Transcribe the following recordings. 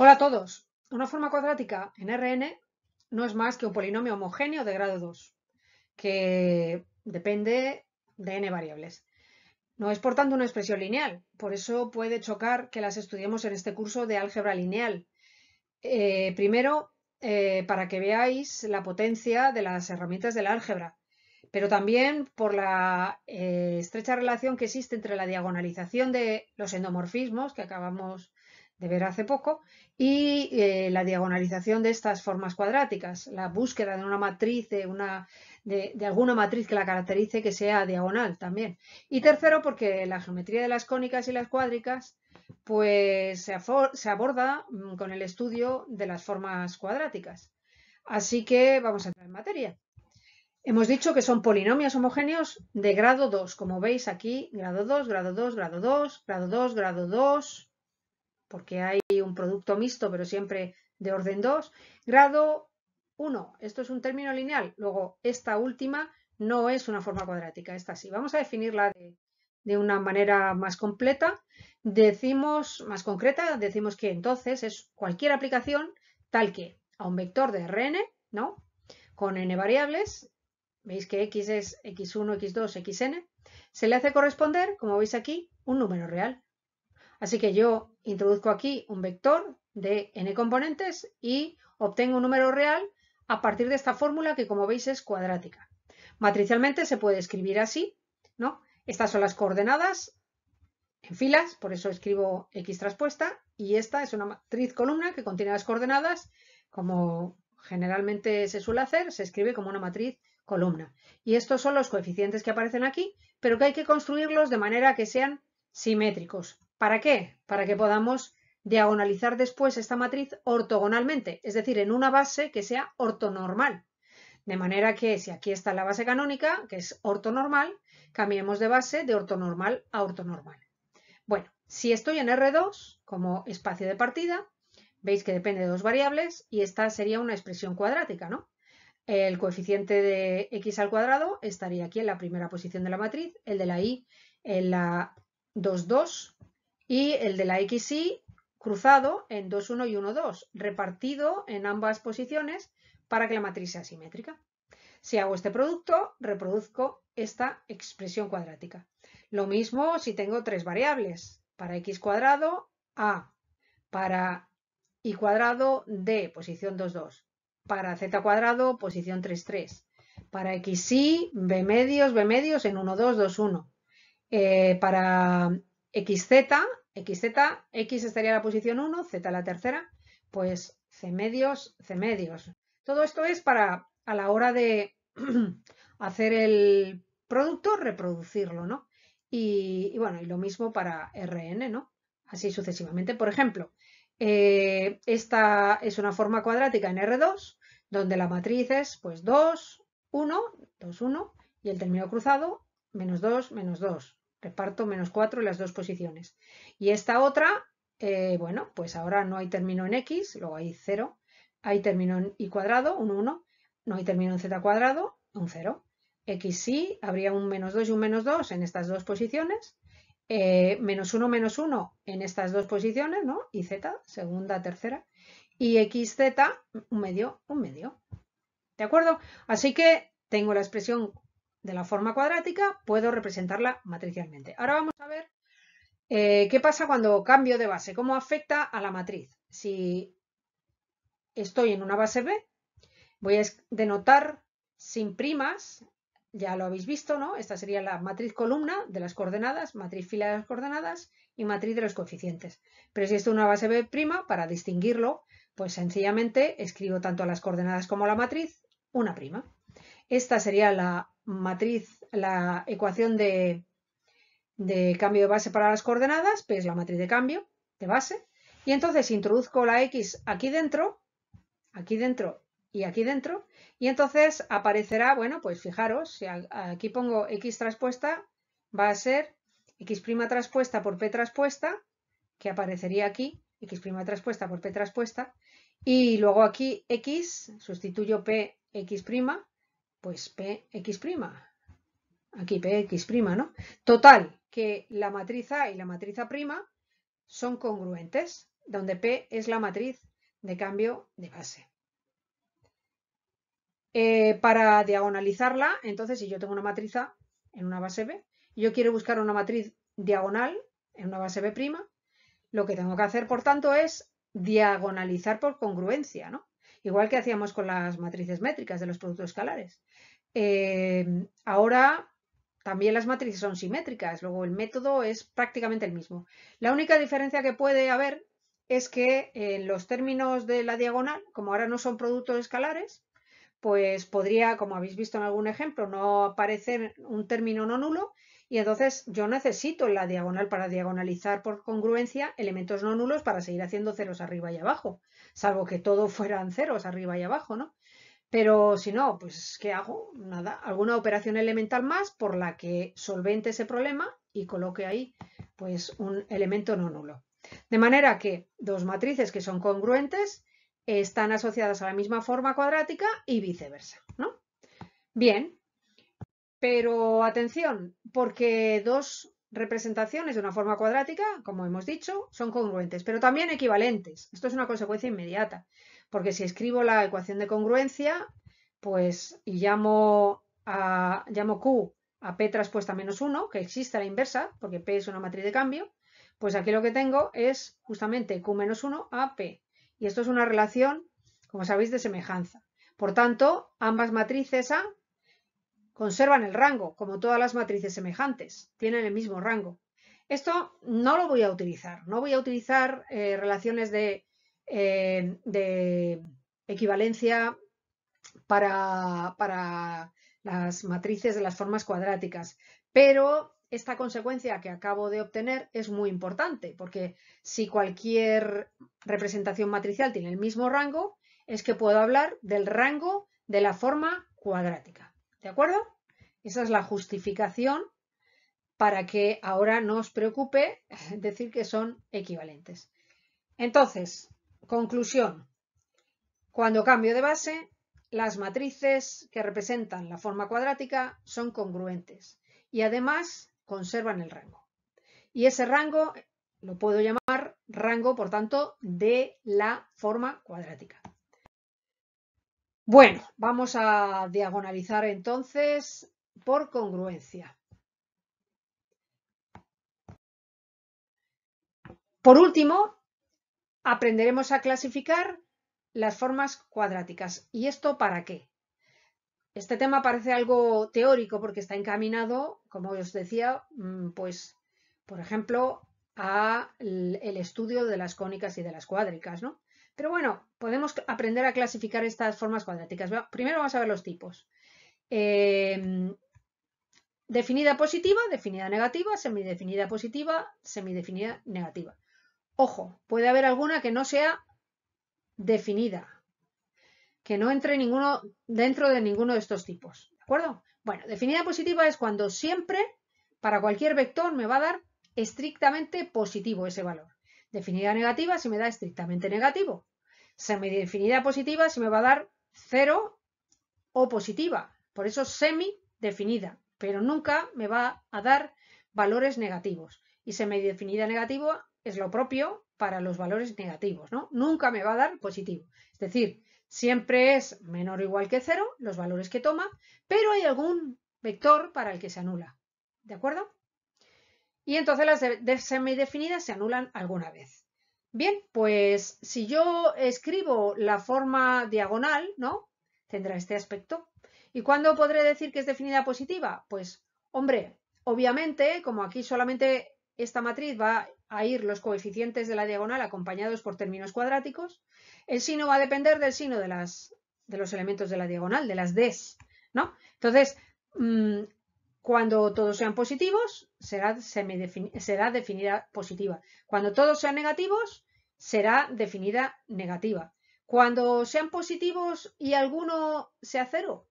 Hola a todos. Una forma cuadrática en Rn no es más que un polinomio homogéneo de grado 2, que depende de n variables. No es por tanto una expresión lineal, por eso puede chocar que las estudiemos en este curso de álgebra lineal. Primero, para que veáis la potencia de las herramientas del álgebra, pero también por la estrecha relación que existe entre la diagonalización de los endomorfismos que acabamos de ver hace poco y la diagonalización de estas formas cuadráticas, la búsqueda de una matriz, de alguna matriz que la caracterice que sea diagonal también. Y tercero, porque la geometría de las cónicas y las cuádricas pues se aborda con el estudio de las formas cuadráticas. Así que vamos a entrar en materia. Hemos dicho que son polinomios homogéneos de grado 2, como veis aquí, grado 2, grado 2, grado 2, grado 2, grado 2, porque hay un producto mixto, pero siempre de orden 2. Grado 1, esto es un término lineal. Luego, esta última no es una forma cuadrática, esta sí. Vamos a definirla de una manera más completa. Más concreta, decimos que entonces es cualquier aplicación tal que a un vector de Rn, ¿no? Con n variables, veis que x es x1, x2, xn, se le hace corresponder, como veis aquí, un número real. Así que yo introduzco aquí un vector de n componentes y obtengo un número real a partir de esta fórmula que, como veis, es cuadrática. Matricialmente se puede escribir así, ¿no? Estas son las coordenadas en filas, por eso escribo x traspuesta, y esta es una matriz columna que contiene las coordenadas, como generalmente se suele hacer, se escribe como una matriz columna. Y estos son los coeficientes que aparecen aquí, pero que hay que construirlos de manera que sean simétricos. ¿Para qué? Para que podamos diagonalizar después esta matriz ortogonalmente, es decir, en una base que sea ortonormal. De manera que si aquí está la base canónica, que es ortonormal, cambiemos de base de ortonormal a ortonormal. Bueno, si estoy en R2 como espacio de partida, veis que depende de dos variables y esta sería una expresión cuadrática, ¿no? El coeficiente de x al cuadrado estaría aquí en la primera posición de la matriz, el de la y en la 2, 2 y el de la xy cruzado en 2, 1 y 1, 2, repartido en ambas posiciones para que la matriz sea simétrica. Si hago este producto, reproduzco esta expresión cuadrática. Lo mismo si tengo tres variables. Para x cuadrado, a. Para y cuadrado, d, posición 2, 2. Para z cuadrado, posición 3, 3. Para xy, b medios en 1, 2, 2, 1. Para xz, x estaría en la posición 1, z la tercera, pues c medios, c medios. Todo esto es para a la hora de hacer el producto, reproducirlo, ¿no? Y bueno, y lo mismo para Rn, ¿no? Así sucesivamente. Por ejemplo, esta es una forma cuadrática en R2, donde la matriz es pues 2, 1, 2, 1, y el término cruzado, menos 2, menos 2. Reparto menos 4 en las dos posiciones. Y esta otra, bueno, pues ahora no hay término en x, luego hay 0. Hay término en y cuadrado, un 1. No hay término en z cuadrado, un 0. X sí, habría un menos 2 y un menos 2 en estas dos posiciones. Menos 1 en estas dos posiciones, ¿no? Y z, segunda, tercera. Y xz, un medio, un medio. ¿De acuerdo? Así que tengo la expresión de la forma cuadrática, puedo representarla matricialmente. Ahora vamos a ver qué pasa cuando cambio de base, cómo afecta a la matriz. Si estoy en una base B, voy a denotar sin primas, ya lo habéis visto, ¿no? Esta sería la matriz columna de las coordenadas, matriz fila de las coordenadas y matriz de los coeficientes. Pero si esto es una base B', para distinguirlo, pues sencillamente escribo tanto las coordenadas como la matriz, una prima. Esta sería la matriz, la ecuación de cambio de base para las coordenadas, pues la matriz de cambio de base. Y entonces introduzco la x aquí dentro y aquí dentro. Y entonces aparecerá, bueno, pues fijaros, si aquí pongo x traspuesta, va a ser x' traspuesta por p traspuesta, que aparecería aquí, x' traspuesta por p traspuesta. Y luego aquí x, sustituyo p x', pues px'. Aquí px', ¿no? Total, que la matriz A y la matriz A' son congruentes. donde P es la matriz de cambio de base. Para diagonalizarla, entonces, si yo tengo una matriz A en una base B, y yo quiero buscar una matriz diagonal en una base B', lo que tengo que hacer, por tanto, es diagonalizar por congruencia, ¿no? Igual que hacíamos con las matrices métricas de los productos escalares. Ahora también las matrices son simétricas, luego el método es prácticamente el mismo. La única diferencia que puede haber es que en los términos de la diagonal, como ahora no son productos escalares, pues podría, como habéis visto en algún ejemplo, no aparecer un término no nulo y entonces yo necesito en la diagonal para diagonalizar por congruencia elementos no nulos para seguir haciendo ceros arriba y abajo, salvo que todo fueran ceros arriba y abajo, ¿no? Pero si no, pues ¿qué hago? Nada, alguna operación elemental más por la que solvente ese problema y coloque ahí pues un elemento no nulo. De manera que dos matrices que son congruentes están asociadas a la misma forma cuadrática y viceversa, ¿no? Bien, pero atención, porque dos representaciones de una forma cuadrática, como hemos dicho, son congruentes, pero también equivalentes. Esto es una consecuencia inmediata, porque si escribo la ecuación de congruencia, pues y llamo Q a P traspuesta menos 1, que existe a la inversa, porque P es una matriz de cambio, pues aquí lo que tengo es justamente Q menos 1 a P. Y esto es una relación, como sabéis, de semejanza. Por tanto, ambas matrices A conservan el rango, como todas las matrices semejantes, tienen el mismo rango. Esto no lo voy a utilizar, no voy a utilizar relaciones de equivalencia para las matrices de las formas cuadráticas, pero esta consecuencia que acabo de obtener es muy importante, porque si cualquier representación matricial tiene el mismo rango, es que puedo hablar del rango de la forma cuadrática. ¿De acuerdo? Esa es la justificación para que ahora no os preocupe decir que son equivalentes. Entonces, conclusión. Cuando cambio de base, las matrices que representan la forma cuadrática son congruentes y además conservan el rango. Y ese rango lo puedo llamar rango, por tanto, de la forma cuadrática. Bueno, vamos a diagonalizar entonces por congruencia. Por último, aprenderemos a clasificar las formas cuadráticas. ¿Y esto para qué? Este tema parece algo teórico porque está encaminado, como os decía, pues, por ejemplo, el estudio de las cónicas y de las cuádricas, ¿no? Pero bueno, podemos aprender a clasificar estas formas cuadráticas. Primero vamos a ver los tipos. Definida positiva, definida negativa, semidefinida positiva, semidefinida negativa. Ojo, puede haber alguna que no sea definida, que no entre dentro de ninguno de estos tipos, ¿de acuerdo? Bueno, definida positiva es cuando siempre, para cualquier vector, me va a dar estrictamente positivo ese valor. Definida negativa si me da estrictamente negativo. Semidefinida positiva si me va a dar 0 o positiva. Por eso semidefinida, pero nunca me va a dar valores negativos. Y semidefinida negativa es lo propio para los valores negativos, ¿no? Nunca me va a dar positivo. Es decir, siempre es menor o igual que 0 los valores que toma, pero hay algún vector para el que se anula. ¿De acuerdo? Y entonces las semidefinidas se anulan alguna vez. Bien, pues si yo escribo la forma diagonal, ¿no? Tendrá este aspecto. ¿Y cuándo podré decir que es definida positiva? Pues, hombre, obviamente, como aquí solamente esta matriz va a ir los coeficientes de la diagonal acompañados por términos cuadráticos, el signo va a depender del signo de los elementos de la diagonal, de las Ds, ¿no? Entonces, cuando todos sean positivos, será definida positiva. Cuando todos sean negativos, será definida negativa. Cuando sean positivos y alguno sea 0,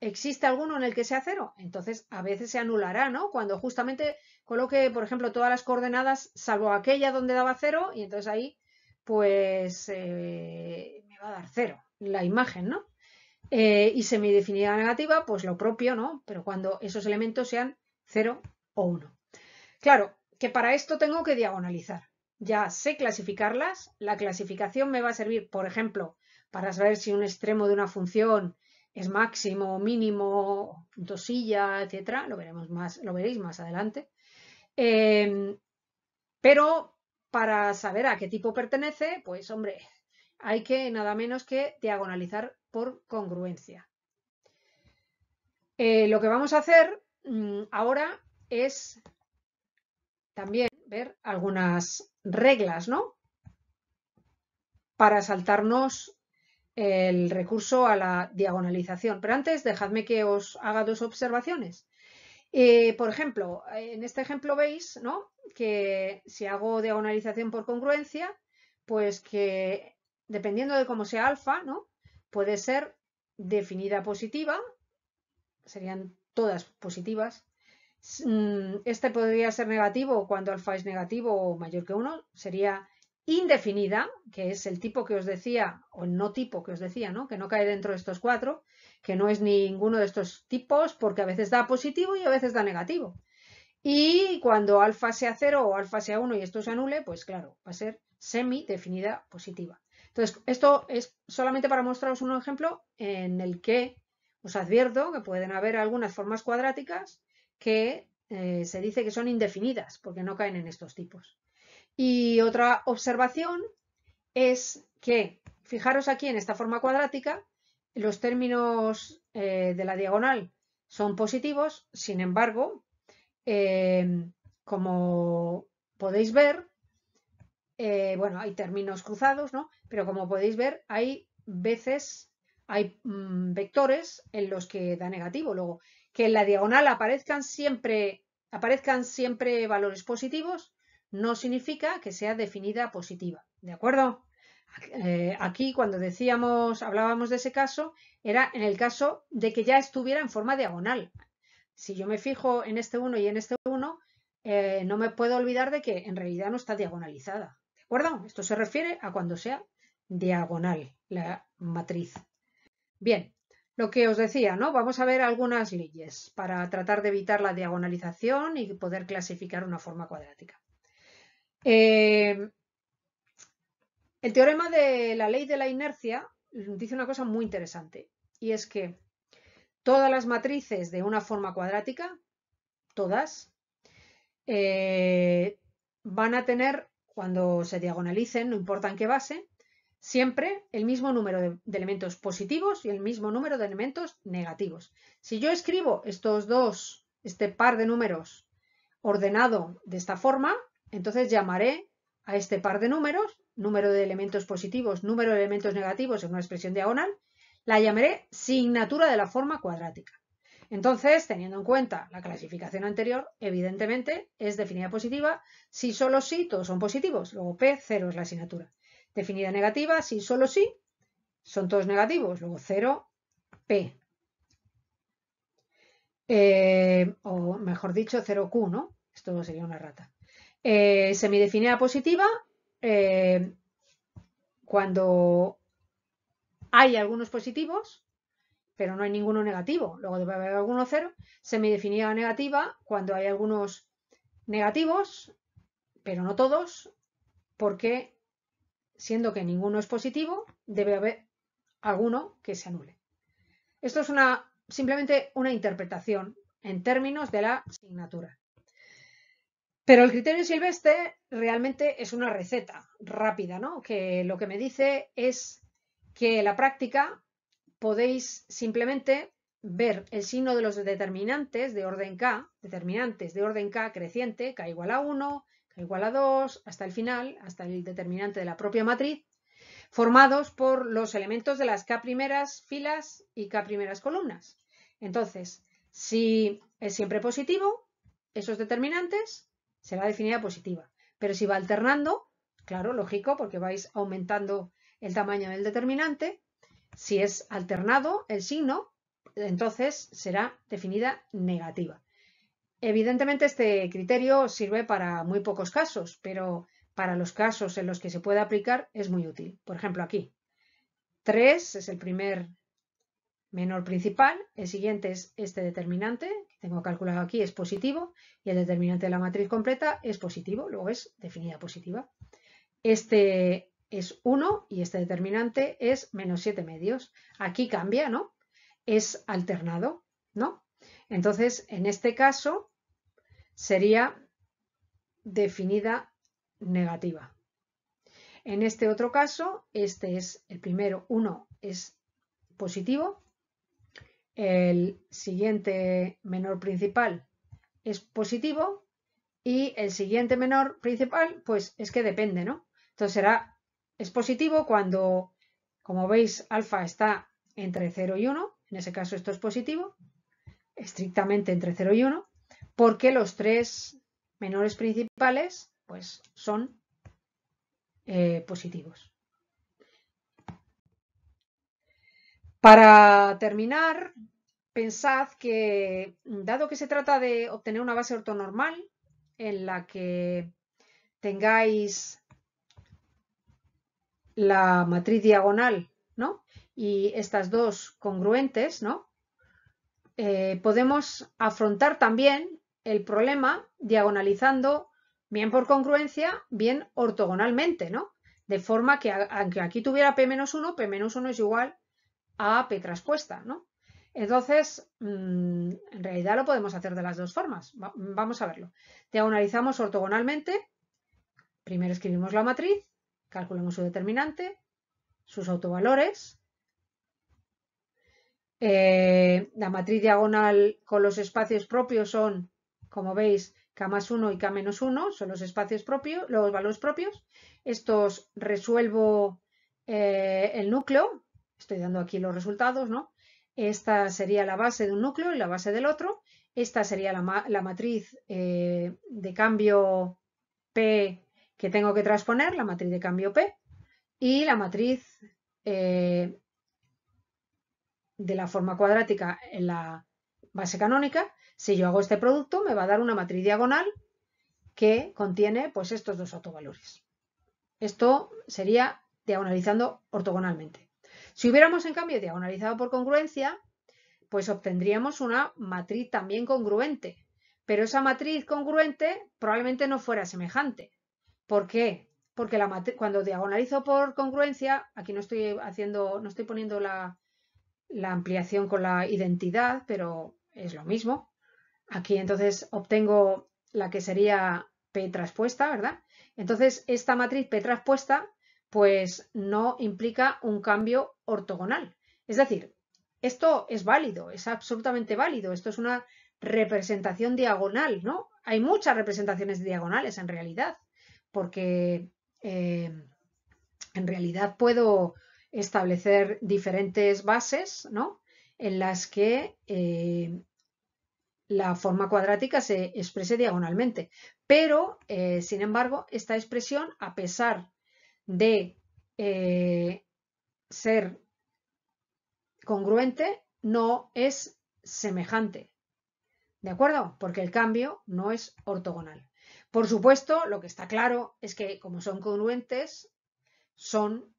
¿existe alguno en el que sea 0? Entonces, a veces se anulará, ¿no? Cuando justamente coloque, por ejemplo, todas las coordenadas, salvo aquella donde daba 0, y entonces ahí, pues, me va a dar 0 la imagen, ¿no? Y semidefinida negativa, pues lo propio, ¿no? Pero cuando esos elementos sean 0 o 1. Claro, que para esto tengo que diagonalizar. ya sé clasificarlas. La clasificación me va a servir, por ejemplo, para saber si un extremo de una función es máximo, mínimo, dosilla, etcétera. Lo veremos más, lo veréis más adelante. Pero para saber a qué tipo pertenece, pues hombre, hay que nada menos que diagonalizar por congruencia. Lo que vamos a hacer ahora es también ver algunas reglas, ¿no? Para saltarnos el recurso a la diagonalización. Pero antes, dejadme que os haga dos observaciones. Por ejemplo, en este ejemplo veis, ¿no?, que si hago diagonalización por congruencia, pues que dependiendo de cómo sea alfa, ¿no?, puede ser definida positiva, serían todas positivas. Este podría ser negativo cuando alfa es negativo o mayor que 1, sería indefinida, que es el tipo que os decía, o el no tipo que os decía, ¿no?, que no cae dentro de estos cuatro, que no es ninguno de estos tipos porque a veces da positivo y a veces da negativo. Y cuando alfa sea 0 o alfa sea 1 y esto se anule, pues claro, va a ser semi definida positiva. Entonces, esto es solamente para mostraros un ejemplo en el que os advierto que pueden haber algunas formas cuadráticas que se dice que son indefinidas porque no caen en estos tipos. Y otra observación es que, fijaros aquí en esta forma cuadrática, los términos de la diagonal son positivos, sin embargo, como podéis ver, bueno, hay términos cruzados, ¿no? Pero como podéis ver, hay veces, hay vectores en los que da negativo. Luego, que en la diagonal aparezcan siempre valores positivos, no significa que sea definida positiva, ¿de acuerdo? Aquí cuando hablábamos de ese caso, era en el caso de que ya estuviera en forma diagonal. Si yo me fijo en este 1 y en este 1, no me puedo olvidar de que en realidad no está diagonalizada. ¿De acuerdo? Esto se refiere a cuando sea diagonal la matriz. Bien, lo que os decía, ¿no? Vamos a ver algunas leyes para tratar de evitar la diagonalización y poder clasificar una forma cuadrática. El teorema de la ley de la inercia dice una cosa muy interesante, y es que todas las matrices de una forma cuadrática, todas, van a tener, cuando se diagonalicen, no importa en qué base, siempre el mismo número de elementos positivos y el mismo número de elementos negativos. Si yo escribo este par de números ordenado de esta forma, entonces llamaré a este par de números, número de elementos positivos, número de elementos negativos en una expresión diagonal, la llamaré signatura de la forma cuadrática. Entonces, teniendo en cuenta la clasificación anterior, evidentemente es definida positiva si solo sí todos son positivos. Luego P, 0 es la asignatura. Definida negativa si solo sí son todos negativos. Luego 0, P. O mejor dicho, 0Q, ¿no? Esto sería una rata. Semidefinida positiva cuando hay algunos positivos, pero no hay ninguno negativo. Luego debe haber alguno 0. Semidefinida negativa cuando hay algunos negativos, pero no todos, porque siendo que ninguno es positivo, debe haber alguno que se anule. Esto es simplemente una interpretación en términos de la asignatura. Pero el criterio silvestre realmente es una receta rápida, ¿no? Que lo que me dice es que en la práctica podéis simplemente ver el signo de los determinantes de orden K, creciente, K igual a 1, K igual a 2, hasta el final, hasta el determinante de la propia matriz, formados por los elementos de las K primeras filas y K primeras columnas. Entonces, si es siempre positivo, esos determinantes será definida positiva. Pero si va alternando, claro, lógico, porque vais aumentando el tamaño del determinante, si es alternado el signo, entonces será definida negativa. Evidentemente este criterio sirve para muy pocos casos, pero para los casos en los que se puede aplicar es muy útil. Por ejemplo, aquí 3 es el primer menor principal, el siguiente es este determinante, que tengo calculado aquí, es positivo, y el determinante de la matriz completa es positivo, luego es definida positiva. este es 1 y este determinante es menos 7 medios. Aquí cambia, ¿no? Es alternado, ¿no? Entonces, en este caso, sería definida negativa. En este otro caso, este es el primero, 1 es positivo, el siguiente menor principal es positivo y el siguiente menor principal, pues es que depende, ¿no? Entonces es positivo cuando, como veis, alfa está entre 0 y 1, en ese caso esto es positivo, estrictamente entre 0 y 1, porque los tres menores principales pues son positivos. Para terminar, pensad que, dado que se trata de obtener una base ortonormal en la que tengáis la matriz diagonal, ¿no? Y estas dos congruentes, ¿no? Podemos afrontar también el problema diagonalizando bien por congruencia, bien ortogonalmente, ¿no? De forma que, aunque aquí tuviera P-1, P-1 es igual a P traspuesta, ¿no? Entonces, en realidad lo podemos hacer de las dos formas. Vamos a verlo. Diagonalizamos ortogonalmente. Primero escribimos la matriz, calculamos su determinante, sus autovalores. La matriz diagonal con los espacios propios son, como veis, K más 1 y K menos 1 son los espacios propios, los valores propios. Estos resuelvo el núcleo. Estoy dando aquí los resultados, ¿no? Esta sería la base de un núcleo y la base del otro. Esta sería la matriz de cambio P que tengo que transponer, la matriz de cambio P, y la matriz de la forma cuadrática en la base canónica. Si yo hago este producto, me va a dar una matriz diagonal que contiene pues estos dos autovalores. Esto sería diagonalizando ortogonalmente. Si hubiéramos en cambio diagonalizado por congruencia, pues obtendríamos una matriz también congruente, pero esa matriz congruente probablemente no fuera semejante. ¿Por qué? Porque cuando diagonalizo por congruencia, aquí no estoy poniendo la ampliación con la identidad, pero es lo mismo. Aquí entonces obtengo la que sería P traspuesta, ¿verdad? Entonces esta matriz P traspuesta pues no implica un cambio ortogonal. Es decir, esto es válido, es absolutamente válido. Esto es una representación diagonal, ¿no? Hay muchas representaciones diagonales en realidad, porque en realidad puedo establecer diferentes bases, ¿no? En las que la forma cuadrática se exprese diagonalmente. Pero, sin embargo, esta expresión, a pesar de ser congruente, no es semejante. ¿De acuerdo? Porque el cambio no es ortogonal. Por supuesto, lo que está claro es que como son congruentes, son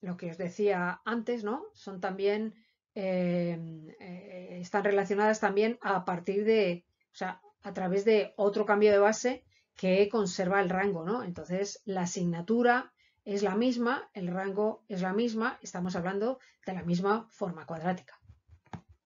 lo que os decía antes, ¿no? Son también, están relacionadas también a partir de, o sea, a través de otro cambio de base que conserva el rango, ¿no? Entonces, la asignatura es la misma, el rango es la misma, estamos hablando de la misma forma cuadrática.